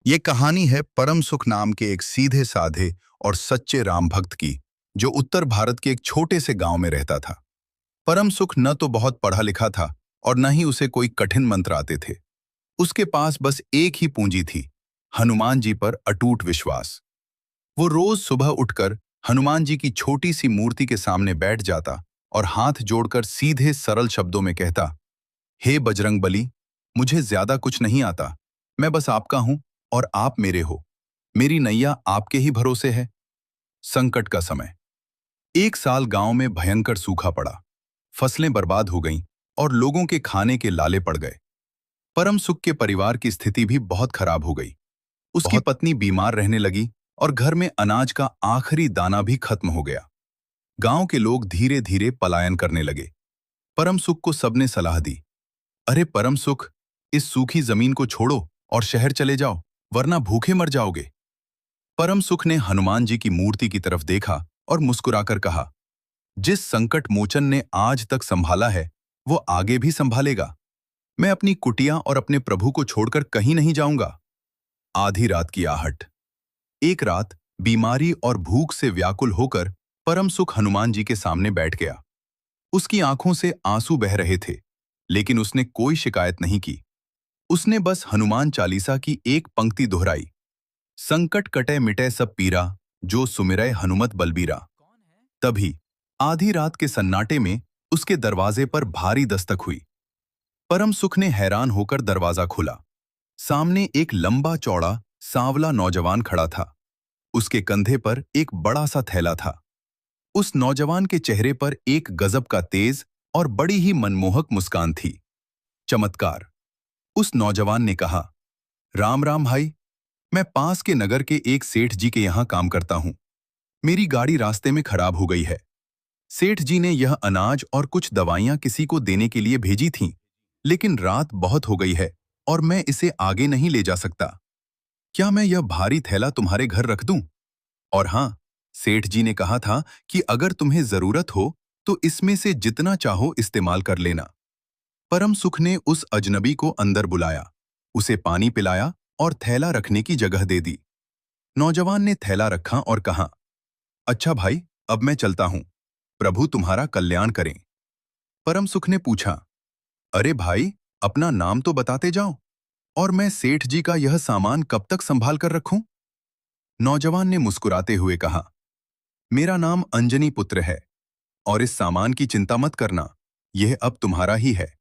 ये कहानी है परम सुख नाम के एक सीधे साधे और सच्चे राम भक्त की, जो उत्तर भारत के एक छोटे से गांव में रहता था। परम सुख न तो बहुत पढ़ा लिखा था और न ही उसे कोई कठिन मंत्र आते थे। उसके पास बस एक ही पूंजी थी, हनुमान जी पर अटूट विश्वास। वो रोज सुबह उठकर हनुमान जी की छोटी सी मूर्ति के सामने बैठ जाता और हाथ जोड़कर सीधे सरल शब्दों में कहता, हे बजरंग बली, मुझे ज्यादा कुछ नहीं आता। मैं बस आपका हूं और आप मेरे हो। मेरी नैया आपके ही भरोसे है। संकट का समय। एक साल गांव में भयंकर सूखा पड़ा। फसलें बर्बाद हो गईं और लोगों के खाने के लाले पड़ गए। परम सुख के परिवार की स्थिति भी बहुत खराब हो गई। उसकी पत्नी बीमार रहने लगी और घर में अनाज का आखिरी दाना भी खत्म हो गया। गांव के लोग धीरे धीरे पलायन करने लगे। परम सुख को सबने सलाह दी, अरे परम सुख, इस सूखी जमीन को छोड़ो और शहर चले जाओ, वरना भूखे मर जाओगे। परम सुख ने हनुमान जी की मूर्ति की तरफ देखा और मुस्कुराकर कहा, जिस संकट मोचन ने आज तक संभाला है, वो आगे भी संभालेगा। मैं अपनी कुटिया और अपने प्रभु को छोड़कर कहीं नहीं जाऊंगा। आधी रात की आहट। एक रात बीमारी और भूख से व्याकुल होकर परम सुख हनुमान जी के सामने बैठ गया। उसकी आंखों से आंसू बह रहे थे, लेकिन उसने कोई शिकायत नहीं की। उसने बस हनुमान चालीसा की एक पंक्ति दोहराई, संकट कटे मिटे सब पीरा, जो सुमिरै हनुमत बलबीरा। तभी आधी रात के सन्नाटे में उसके दरवाजे पर भारी दस्तक हुई। परम सुख ने हैरान होकर दरवाजा खोला। सामने एक लंबा चौड़ा सांवला नौजवान खड़ा था। उसके कंधे पर एक बड़ा सा थैला था। उस नौजवान के चेहरे पर एक गजब का तेज और बड़ी ही मनमोहक मुस्कान थी। चमत्कार। उस नौजवान ने कहा, राम राम भाई, मैं पास के नगर के एक सेठ जी के यहाँ काम करता हूँ। मेरी गाड़ी रास्ते में खराब हो गई है। सेठ जी ने यह अनाज और कुछ दवाइयाँ किसी को देने के लिए भेजी थीं, लेकिन रात बहुत हो गई है और मैं इसे आगे नहीं ले जा सकता। क्या मैं यह भारी थैला तुम्हारे घर रख दूं? और हाँ, सेठ जी ने कहा था कि अगर तुम्हें जरूरत हो तो इसमें से जितना चाहो इस्तेमाल कर लेना। परम सुख ने उस अजनबी को अंदर बुलाया, उसे पानी पिलाया और थैला रखने की जगह दे दी। नौजवान ने थैला रखा और कहा, अच्छा भाई, अब मैं चलता हूं। प्रभु तुम्हारा कल्याण करें। परम सुख ने पूछा, अरे भाई, अपना नाम तो बताते जाओ, और मैं सेठ जी का यह सामान कब तक संभाल कर रखूं? नौजवान ने मुस्कुराते हुए कहा, मेरा नाम अंजनी पुत्र है, और इस सामान की चिंता मत करना, यह अब तुम्हारा ही है।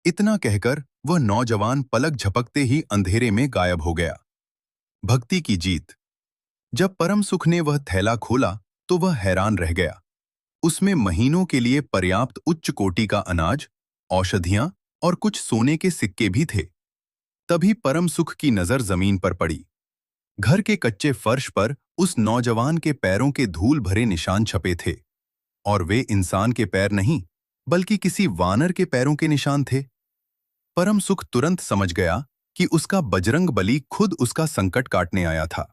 इतना कहकर वह नौजवान पलक झपकते ही अंधेरे में गायब हो गया। भक्ति की जीत। जब परम सुख ने वह थैला खोला तो वह हैरान रह गया। उसमें महीनों के लिए पर्याप्त उच्च कोटि का अनाज, औषधियां और कुछ सोने के सिक्के भी थे। तभी परम सुख की नजर जमीन पर पड़ी। घर के कच्चे फर्श पर उस नौजवान के पैरों के धूल भरे निशान छपे थे, और वे इंसान के पैर नहीं, बल्कि किसी वानर के पैरों के निशान थे। परम सुख तुरंत समझ गया कि उसका बजरंग बली खुद उसका संकट काटने आया था।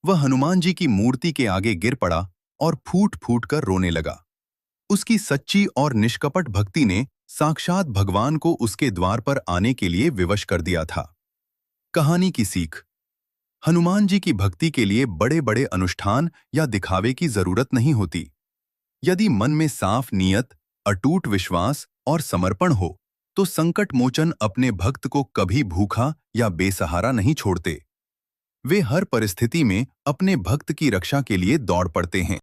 वह हनुमान जी की मूर्ति के आगे गिर पड़ा और फूट फूट कर रोने लगा। उसकी सच्ची और निष्कपट भक्ति ने साक्षात भगवान को उसके द्वार पर आने के लिए विवश कर दिया था। कहानी की सीख। हनुमान जी की भक्ति के लिए बड़े बड़े अनुष्ठान या दिखावे की जरूरत नहीं होती। यदि मन में साफ नियत, अटूट विश्वास और समर्पण हो, तो संकट मोचन अपने भक्त को कभी भूखा या बेसहारा नहीं छोड़ते। वे हर परिस्थिति में अपने भक्त की रक्षा के लिए दौड़ पड़ते हैं।